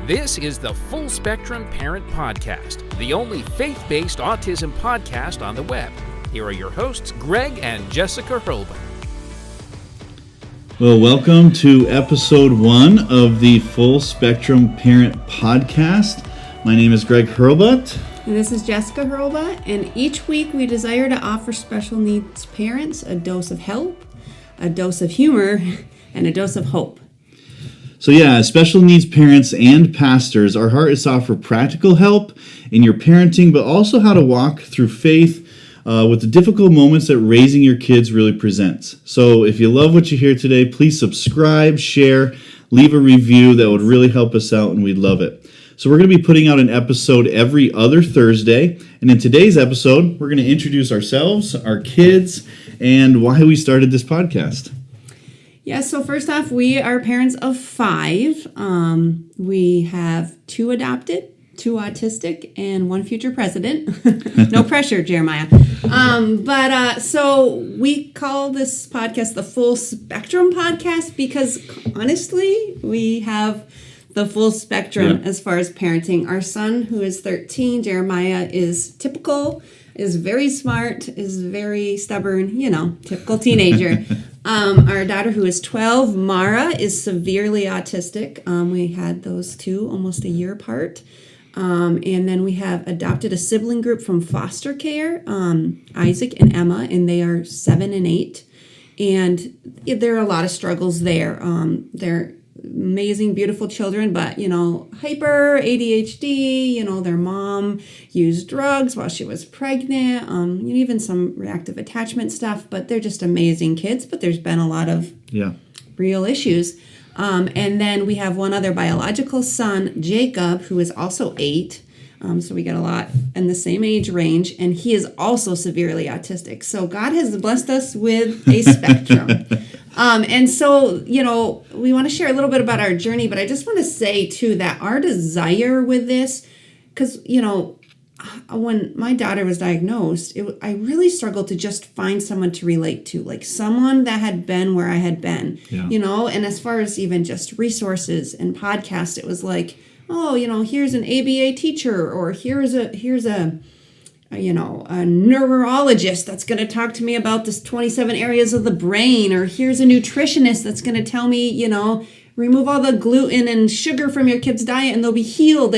This is the Full Spectrum Parent Podcast, the only faith-based autism podcast on the web. Here are your hosts, Greg and Jessica Hurlbut. Well, welcome to episode 1 of the Full Spectrum Parent Podcast. My name is Greg Hurlbut. And this is Jessica Hurlbut, and each week we desire to offer special needs parents a dose of help, a dose of humor, and a dose of hope. So yeah, special needs parents and pastors, our heart is to offer practical help in your parenting, but also how to walk through faith with the difficult moments that raising your kids really presents. So if you love what you hear today, please subscribe, share, leave a review. That would really help us out, and we'd love it. So we're going to be putting out an episode every other Thursday. And in today's episode, we're going to introduce ourselves, our kids, and why we started this podcast. Yeah, so first off, we are parents of 5. We have 2 adopted, 2 autistic, and 1 future president. No pressure, Jeremiah. So we call this podcast the Full Spectrum Podcast because honestly, we have the full spectrum as far as parenting. Our son, who is 13, Jeremiah, is typical, is very smart, is very stubborn, typical teenager. Our daughter, who is 12, Mara, is severely autistic. We had those 2 almost a year apart. And then we have adopted a sibling group from foster care, Isaac and Emma, and they are 7 and 8. And there are a lot of struggles there. They're amazing, beautiful children, but, hyper, ADHD, their mom used drugs while she was pregnant, even some reactive attachment stuff, but they're just amazing kids, but there's been a lot of real issues. And then we have one other biological son, Jacob, who is also 8. So we get a lot in the same age range, and he is also severely autistic. So God has blessed us with a spectrum. And so, we want to share a little bit about our journey, but I just want to say, too, that our desire with this, because, when my daughter was diagnosed, I really struggled to just find someone to relate to, like someone that had been where I had been, and as far as even just resources and podcasts, it was like, oh, here's an ABA teacher, or here's a neurologist that's going to talk to me about this 27 areas of the brain, or here's a nutritionist that's going to tell me, remove all the gluten and sugar from your kid's diet and they'll be healed.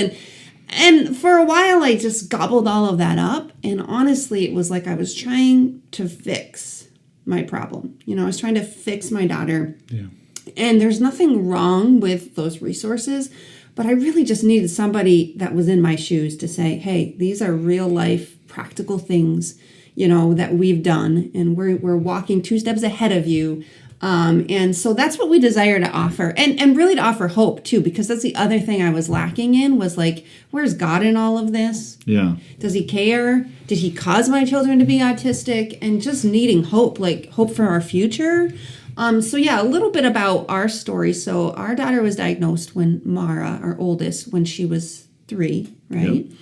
And for a while, I just gobbled all of that up. And honestly, it was like I was trying to fix my problem. I was trying to fix my daughter. Yeah. And there's nothing wrong with those resources, but I really just needed somebody that was in my shoes to say, hey, these are real life practical things, that we've done, and we're walking 2 steps ahead of you. And so that's what we desire to offer, and really to offer hope too, because that's the other thing I was lacking in, was like, where's God in all of this? Yeah. Does he care? Did he cause my children to be autistic? And just needing hope, like hope for our future. A little bit about our story. So our daughter was diagnosed when Mara, our oldest, when she was 3, right? Yep.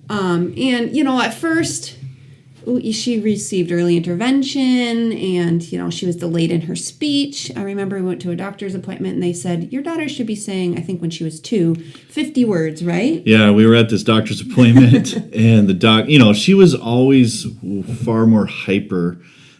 At first, she received early intervention, and, she was delayed in her speech. I remember we went to a doctor's appointment, and they said, your daughter should be saying, I think when she was 2, 50 words, right? Yeah, we were at this doctor's appointment, and the doc, she was always far more hyper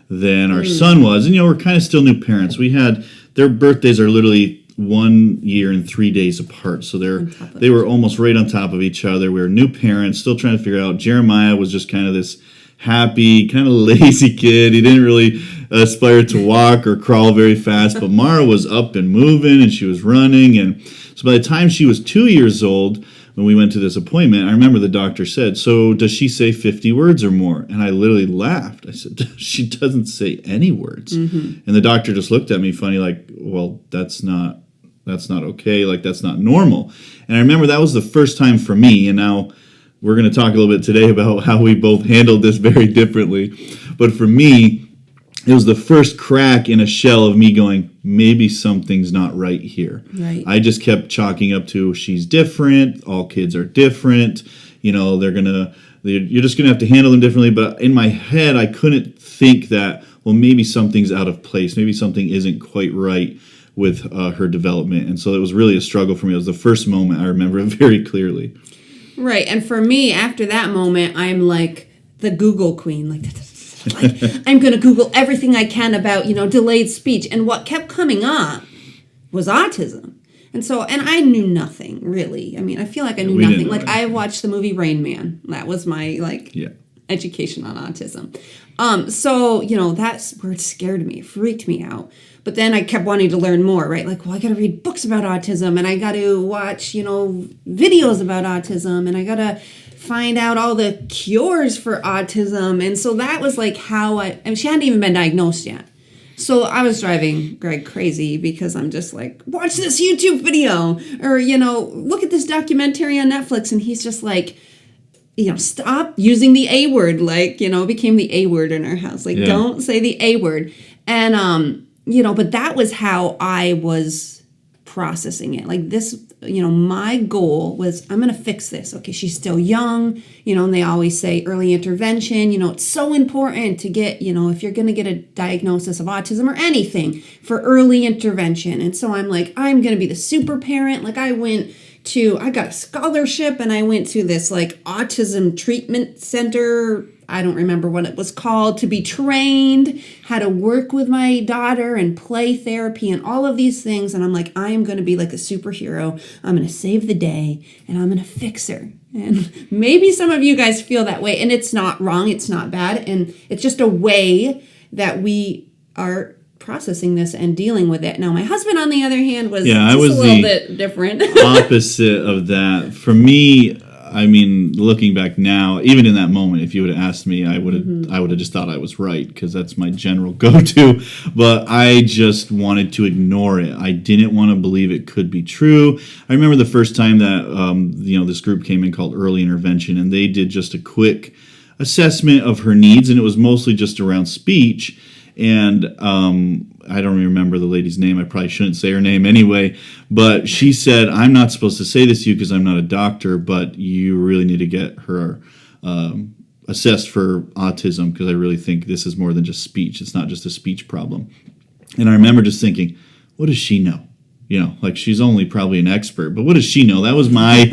than our son was. And, we're kind of still new parents. We had, their birthdays are literally 1 year and 3 days apart. So they were almost right on top of each other. We were new parents, still trying to figure out. Jeremiah was just kind of this happy, kind of lazy kid. He didn't really aspire to walk or crawl very fast, but Mara was up and moving, and she was running. And so by the time she was 2 years old, when we went to this appointment, I remember the doctor said, so does she say 50 words or more? And I literally laughed. I said, she doesn't say any words. Mm-hmm. And the doctor just looked at me funny, like, well, that's not okay. Like, that's not normal. And I remember that was the first time for me. And now we're going to talk a little bit today about how we both handled this very differently. But for me, it was the first crack in a shell of me going, maybe something's not right here. Right. I just kept chalking up to, she's different. All kids are different. You're just going to have to handle them differently. But in my head, I couldn't think that, well, maybe something's out of place. Maybe something isn't quite right with her development. And so it was really a struggle for me. It was the first moment I remember it very clearly. Right. And for me, after that moment, I'm like the Google queen. Like I'm going to Google everything I can about, delayed speech. And what kept coming up was autism. And I knew nothing, really. I mean, I feel like I knew nothing. Like, I watched the movie Rain Man. That was my, education on autism. That's where it scared me. It freaked me out. But then I kept wanting to learn more, right? Like, well, I got to read books about autism, and I got to watch, videos about autism, and I got to find out all the cures for autism. And so that was like how she hadn't even been diagnosed yet. So I was driving Greg crazy because I'm just like, watch this YouTube video or, look at this documentary on Netflix. And he's just like, stop using the A word, became the A word in our house. Like, don't say the A word. And, but that was how I was processing it. Like this, my goal was, I'm going to fix this. Okay, she's still young, and they always say early intervention, it's so important to get, if you're going to get a diagnosis of autism or anything, for early intervention. And so I'm like, I'm going to be the super parent. Like I got a scholarship and I went to this like autism treatment center. I don't remember what it was called, to be trained how to work with my daughter and play therapy and all of these things. And I'm like, I am going to be like a superhero. I'm going to save the day and I'm going to fix her. And maybe some of you guys feel that way, and it's not wrong. It's not bad. And it's just a way that we are processing this and dealing with it. Now, my husband, on the other hand, was just a little bit different. Opposite of that. For me, I mean, looking back now, even in that moment, if you would have asked me, I would have just thought I was right, because that's my general go-to. But I just wanted to ignore it. I didn't want to believe it could be true. I remember the first time that this group came in called Early Intervention, and they did just a quick assessment of her needs, and it was mostly just around speech. And I don't remember the lady's name. I probably shouldn't say her name anyway. But she said, I'm not supposed to say this to you because I'm not a doctor, but you really need to get her assessed for autism, because I really think this is more than just speech. It's not just a speech problem. And I remember just thinking, what does she know? Like, she's only probably an expert, but what does she know? That was my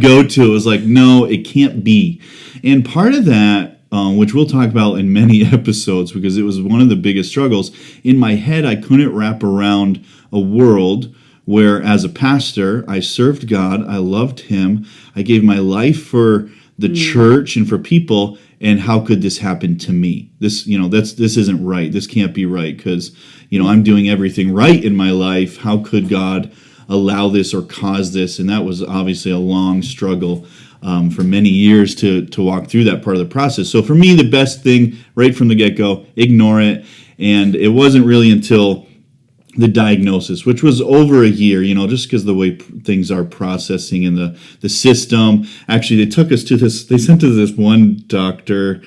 go-to. It was like, no, it can't be. And part of that, which we'll talk about in many episodes, because it was one of the biggest struggles. In my head, I couldn't wrap around a world where, as a pastor, I served God, I loved Him, I gave my life for the church and for people, and how could this happen to me? This isn't right. This can't be right, because, I'm doing everything right in my life. How could God allow this or cause this? And that was obviously a long struggle for many years to walk through that part of the process. So for me, the best thing right from the get-go, ignore it. And it wasn't really until the diagnosis, which was over a year, just because the way things are processing in the system. Actually, they sent us to this one doctor,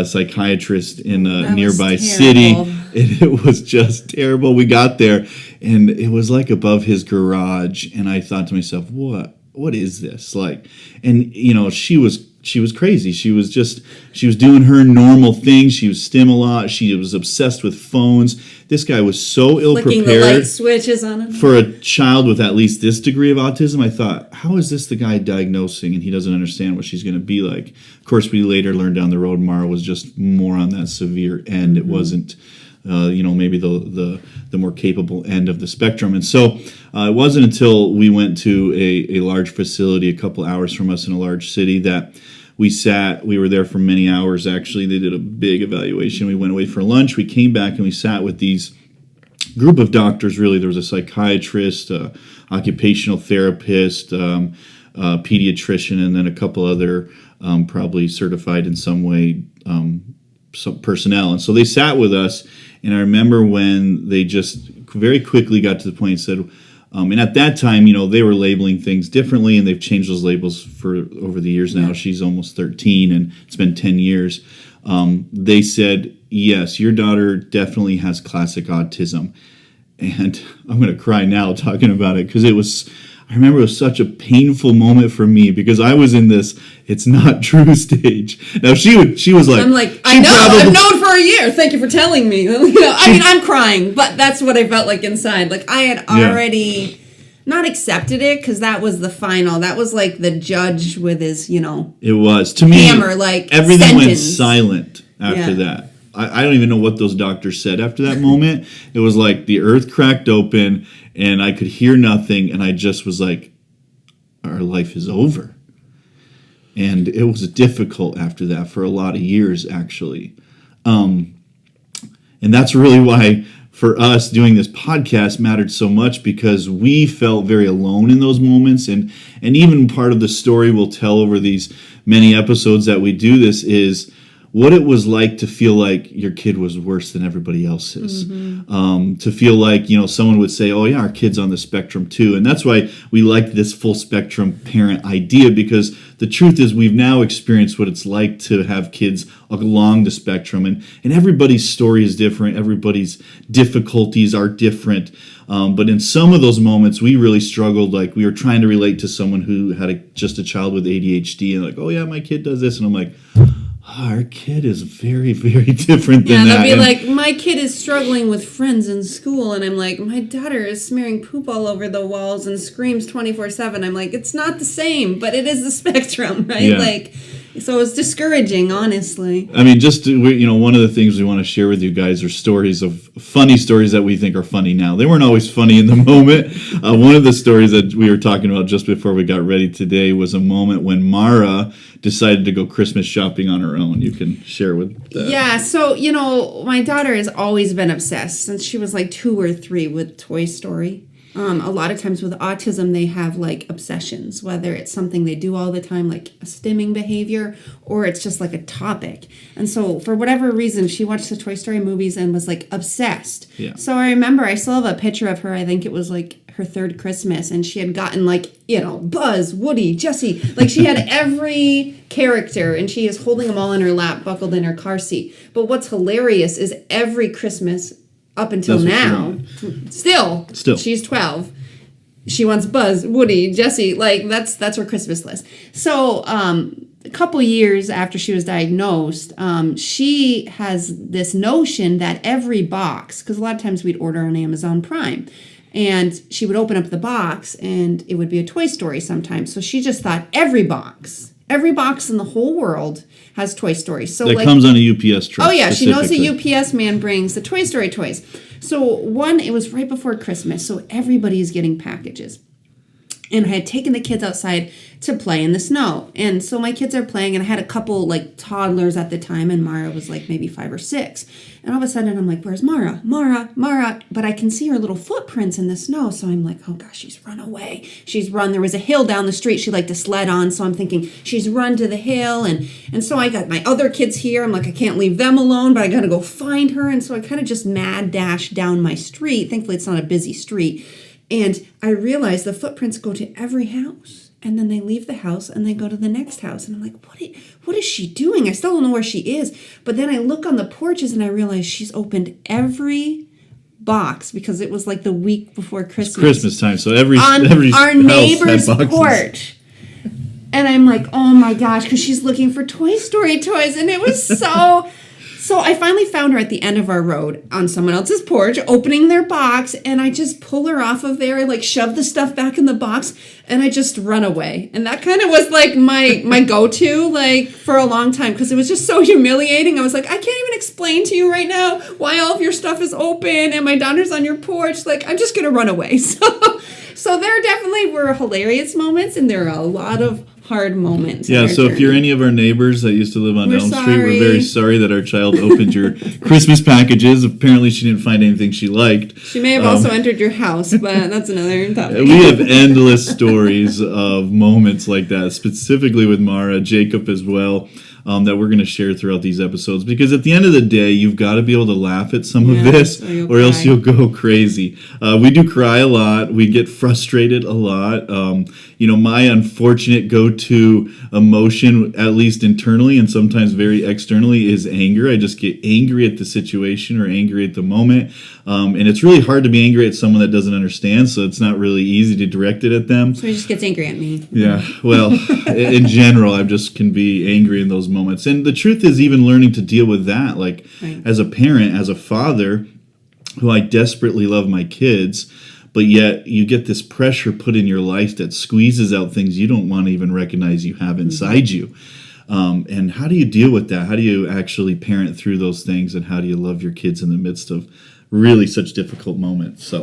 psychiatrist in a nearby city, and it was just terrible. We got there, and it was like above his garage, and I thought to myself, what is this like? And she was crazy. She was doing her normal thing. She was stim a lot. She was obsessed with phones. This guy was so ill prepared. Flicking the light switches on him. For a child with at least this degree of autism. I thought, how is this the guy diagnosing, and he doesn't understand what she's going to be like? Of course, we later learned down the road Mara was just more on that severe end. It wasn't maybe the more capable end of the spectrum. And so it wasn't until we went to a large facility a couple hours from us in a large city that we were there for many hours, actually. They did a big evaluation. We went away for lunch. We came back and we sat with these group of doctors, really. There was a psychiatrist, occupational therapist, pediatrician, and then a couple other probably certified in some way some personnel. And so they sat with us, and I remember when they just very quickly got to the point and said, and at that time, they were labeling things differently, and they've changed those labels for over the years now. She's almost 13, and it's been 10 years. They said, yes, your daughter definitely has classic autism. And I'm going to cry now talking about it, because I remember it was such a painful moment for me because I was in this "it's not true" stage. Now she was like, I'm like, I know, I've known for a year. Thank you for telling me. I'm crying, but that's what I felt like inside. Like I had already not accepted it because that was the final. That was like the judge with his, it was to me hammer, like everything went sentence. silent after that. I don't even know what those doctors said after that moment. It was like the earth cracked open and I could hear nothing. And I just was like, our life is over. And it was difficult after that for a lot of years, actually. And that's really why for us doing this podcast mattered so much, because we felt very alone in those moments. And even part of the story we'll tell over these many episodes that we do this is what it was like to feel like your kid was worse than everybody else's. To feel like, someone would say, oh yeah, our kid's on the spectrum too. And that's why we like this full spectrum parent idea, because the truth is we've now experienced what it's like to have kids along the spectrum. And everybody's story is different. Everybody's difficulties are different. But in some of those moments, we really struggled. Like we were trying to relate to someone who had just a child with ADHD and like, oh yeah, my kid does this. And I'm like, our kid is very, very different than that. Yeah, they'll be like, my kid is struggling with friends in school. And I'm like, my daughter is smearing poop all over the walls and screams 24/7. I'm like, it's not the same, but it is the spectrum, right? Yeah. So it's discouraging, honestly. I mean, one of the things we want to share with you guys are stories of funny stories that we think are funny now. They weren't always funny in the moment. One of the stories that we were talking about just before we got ready today was a moment when Mara decided to go Christmas shopping on her own. You can share with that. Yeah, so, my daughter has always been obsessed since she was like 2 or 3 with Toy Story. A lot of times with autism, they have like obsessions, whether it's something they do all the time, like a stimming behavior, or it's just like a topic. And so for whatever reason, she watched the Toy Story movies and was like obsessed. Yeah. So I remember I still have a picture of her. I think it was like her 3rd Christmas, and she had gotten like, Buzz, Woody, Jessie. Like she had every character, and she is holding them all in her lap, buckled in her car seat. But what's hilarious is every Christmas up until now, still, she's 12. She wants Buzz, Woody, Jessie. Like that's her Christmas list. So a couple years after she was diagnosed, she has this notion that every box, because a lot of times we'd order on Amazon Prime, and she would open up the box and it would be a Toy Story sometimes. So she just thought every box in the whole world has Toy Story. So that comes on a UPS truck. Oh yeah, she knows the UPS man brings the Toy Story toys. So it was right before Christmas, so everybody is getting packages. And I had taken the kids outside to play in the snow. And so my kids are playing, and I had a couple like toddlers at the time, and Mara was like maybe 5 or 6. And all of a sudden I'm like, where's Mara? Mara. But I can see her little footprints in the snow. So I'm like, oh gosh, she's run away. She's run. There was a hill down the street she liked to sled on. So I'm thinking she's run to the hill. And so I got my other kids here. I'm like, I can't leave them alone, but I got to go find her. And so I kind of just mad dash down my street. Thankfully, it's not a busy street. And I realized the footprints go to every house. And then they leave the house and they go to the next house. And I'm like, what is she doing? I still don't know where she is. But then I look on the porches and I realize she's opened every box, because it was like the week before Christmas. It's Christmas time, so every our neighbor's porch. And I'm like, oh my gosh, because she's looking for Toy Story toys. And it was so... So I finally found her at the end of our road on someone else's porch, opening their box, and I just pull her off of there. I like shove the stuff back in the box, and I just run away. And that kind of was like my go-to, like for a long time, because it was just so humiliating. I was like, I can't even explain to you right now why all of your stuff is open and my daughter's on your porch. Like, I'm just gonna run away. So there definitely were hilarious moments, and there are a lot of hard moments. Yeah, so if you're any of our neighbors that used to live on Elm Street, we're very sorry that our child opened your Christmas packages. Apparently she didn't find anything she liked. She may have also entered your house, but that's another topic. We have endless stories of moments like that, specifically with Mara, Jacob as well. that we're going to share throughout these episodes, because at the end of the day, you've got to be able to laugh at some of this, or else you'll go crazy. We do cry a lot. We get frustrated a lot. My unfortunate go-to emotion, at least internally and sometimes very externally, is anger. I just get angry at the situation or angry at the moment. And it's really hard to be angry at someone that doesn't understand, so it's not really easy to direct it at them. So he just gets angry at me. Yeah, well, in general, I just can be angry in those moments. And the truth is, even learning to deal with that, like as a parent, as a father, who I desperately love my kids, but yet you get this pressure put in your life that squeezes out things you don't want to even recognize you have inside you. And how do you deal with that? How do you actually parent through those things, and how do you love your kids in the midst of really such difficult moments?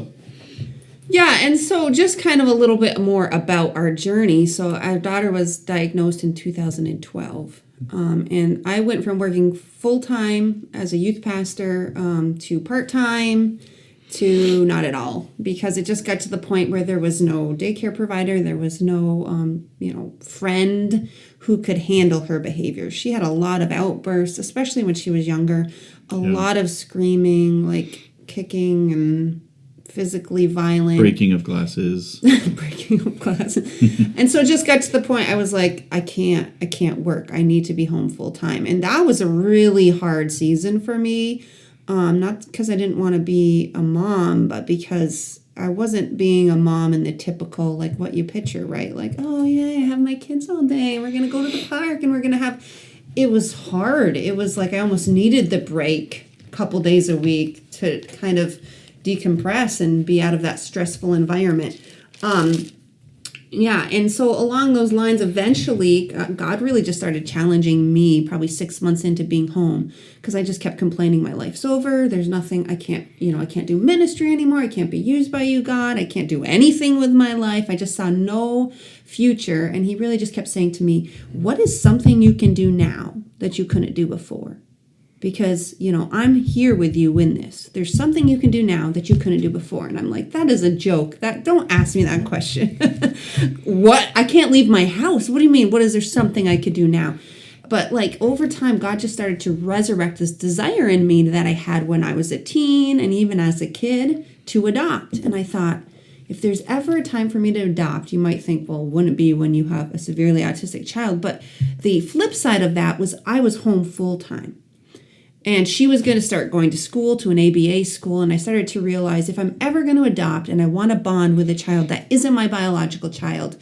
Yeah, and so just kind of a little bit more about our journey. So our daughter was diagnosed in 2012. And I went from working full-time as a youth pastor to part-time to not at all, because it just got to the point where there was no daycare provider. There was no, friend who could handle her behavior. She had a lot of outbursts, especially when she was younger, a lot of screaming, like kicking and physically violent. Breaking of glasses. And so it just got to the point I was like, I can't work. I need to be home full time. And that was a really hard season for me. Not because I didn't want to be a mom, but because I wasn't being a mom in the typical, like what you picture, right? Like, oh yeah, I have my kids all day. We're going to go to the park and we're going to have, it was hard. It was like I almost needed the break a couple days a week to kind of decompress and be out of that stressful environment. And so along those lines, eventually, God really just started challenging me probably 6 months into being home, because I just kept complaining my life's over. There's nothing, I can't do ministry anymore. I can't be used by you, God. I can't do anything with my life. I just saw no future. And he really just kept saying to me, what is something you can do now that you couldn't do before? Because, I'm here with you in this. There's something you can do now that you couldn't do before. And I'm like, that is a joke. Don't ask me that question. What? I can't leave my house. What do you mean? What is there something I could do now? But like over time, God just started to resurrect this desire in me that I had when I was a teen and even as a kid to adopt. And I thought, if there's ever a time for me to adopt, you might think, well, wouldn't it be when you have a severely autistic child? But the flip side of that was I was home full time. And she was going to start going to school, to an ABA school. And I started to realize if I'm ever going to adopt and I want to bond with a child that isn't my biological child,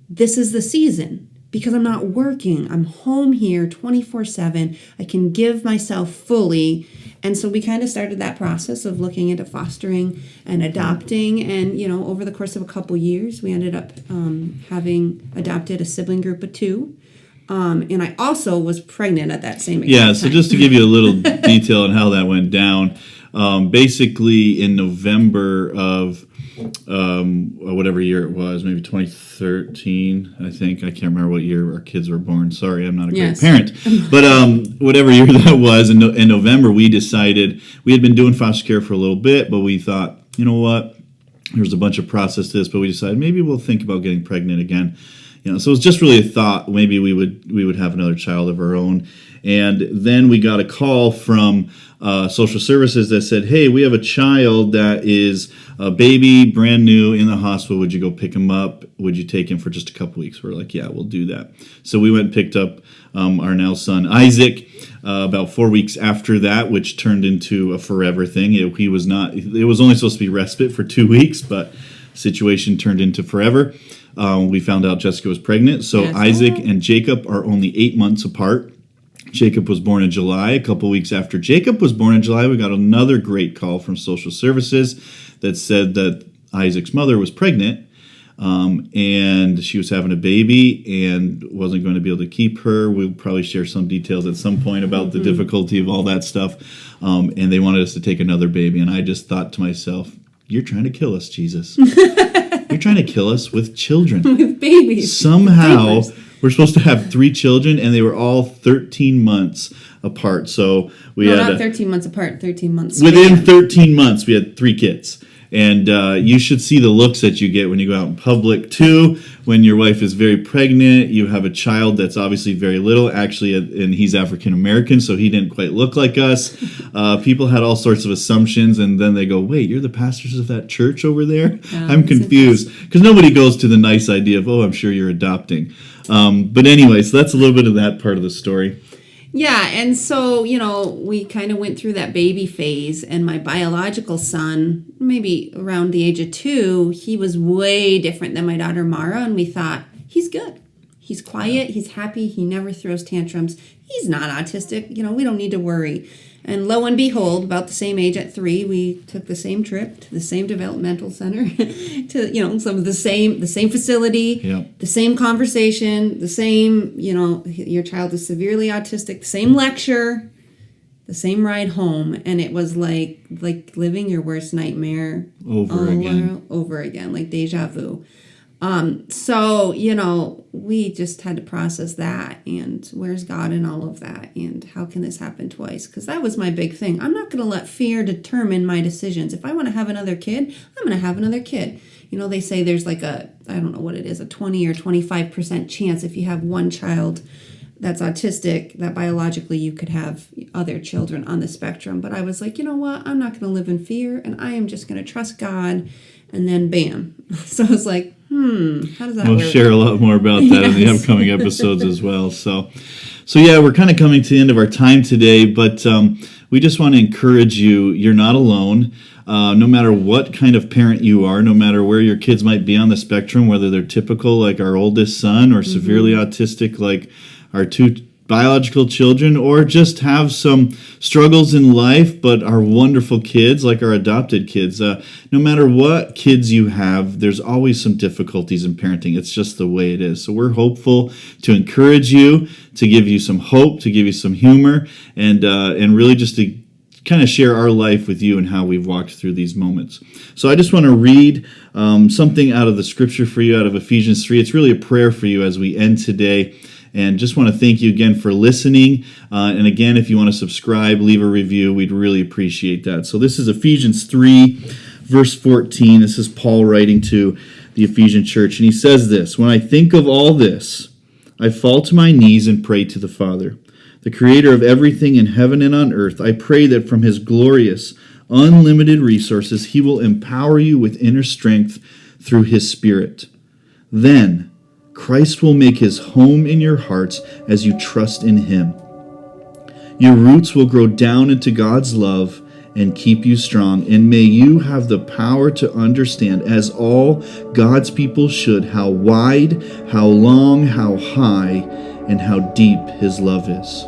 this is the season, because I'm not working. I'm home here 24/7. I can give myself fully. And so we kind of started that process of looking into fostering and adopting. And, over the course of a couple years, we ended up having adopted a sibling group of 2. And I also was pregnant at that same time. So just to give you a little detail on how that went down, basically in November of whatever year it was, maybe 2013, I think. I can't remember what year our kids were born. Sorry, I'm not a great parent. But whatever year that was, in November, we decided, we had been doing foster care for a little bit, but we thought, you know what, there's a bunch of process to this, but we decided maybe we'll think about getting pregnant again. So it was just really a thought, maybe we would have another child of our own. And then we got a call from social services that said, hey, we have a child that is a baby, brand new, in the hospital. Would you go pick him up? Would you take him for just a couple weeks? We're like, yeah, we'll do that. So we went and picked up our now son, Isaac, about 4 weeks after that, which turned into a forever thing. It was only supposed to be respite for 2 weeks, but the situation turned into forever. We found out Jessica was pregnant. So Isaac and Jacob are only 8 months apart. Jacob was born in July. A couple weeks after Jacob was born in July, we got another great call from social services that said that Isaac's mother was pregnant, and she was having a baby and wasn't going to be able to keep her. We'll probably share some details at some point about the difficulty of all that stuff. And they wanted us to take another baby. And I just thought to myself, you're trying to kill us, Jesus. You're trying to kill us with children. With babies. Somehow, we're supposed to have 3 children, and they were all 13 months apart. So we had... not 13 months apart, 13 months. Within 13 months, we had 3 kids. And you should see the looks that you get when you go out in public, too. When your wife is very pregnant, you have a child that's obviously very little. Actually, and he's African-American, so he didn't quite look like us. People had all sorts of assumptions, and then they go, wait, you're the pastors of that church over there? I'm confused. Because nobody goes to the nice idea of, I'm sure you're adopting. But anyway, so that's a little bit of that part of the story. Yeah, and so, we kind of went through that baby phase, and my biological son, maybe around the age of 2, he was way different than my daughter Mara, and we thought, he's good. He's quiet, he's happy, he never throws tantrums. He's not autistic, we don't need to worry. And lo and behold, about the same age at 3, we took the same trip to the same developmental center, to some of the same facility, the same conversation, the same, your child is severely autistic, the same lecture, the same ride home, and it was like living your worst nightmare over again, like deja vu. So, we just had to process that, and where's God in all of that, and how can this happen twice? Because that was my big thing. I'm not going to let fear determine my decisions. If I want to have another kid, I'm going to have another kid. They say there's like I don't know what it is, a 20 or 25% chance if you have one child that's autistic, that biologically you could have other children on the spectrum. But I was like, you know what? I'm not going to live in fear, and I am just going to trust God. And then bam. So I was like, how does that work? We'll share a lot more about that in the upcoming episodes as well. So yeah, we're kind of coming to the end of our time today, but we just want to encourage you. You're not alone. No matter what kind of parent you are, no matter where your kids might be on the spectrum, whether they're typical like our oldest son or severely autistic like our 2 biological children, or just have some struggles in life but are wonderful kids like our adopted kids. No matter what kids you have, there's always some difficulties in parenting. It's just the way it is. So we're hopeful to encourage you, to give you some hope, to give you some humor, and really just to kind of share our life with you and how we've walked through these moments. So I just want to read something out of the scripture for you, out of Ephesians 3. It's really a prayer for you as we end today. And just want to thank you again for listening. And again, if you want to subscribe, leave a review, we'd really appreciate that. So this is Ephesians 3, verse 14. This is Paul writing to the Ephesian church. And he says this, "When I think of all this, I fall to my knees and pray to the Father, the creator of everything in heaven and on earth. I pray that from his glorious, unlimited resources, he will empower you with inner strength through his Spirit. Then Christ will make his home in your hearts as you trust in him. Your roots will grow down into God's love and keep you strong. And may you have the power to understand, as all God's people should, how wide, how long, how high, and how deep his love is."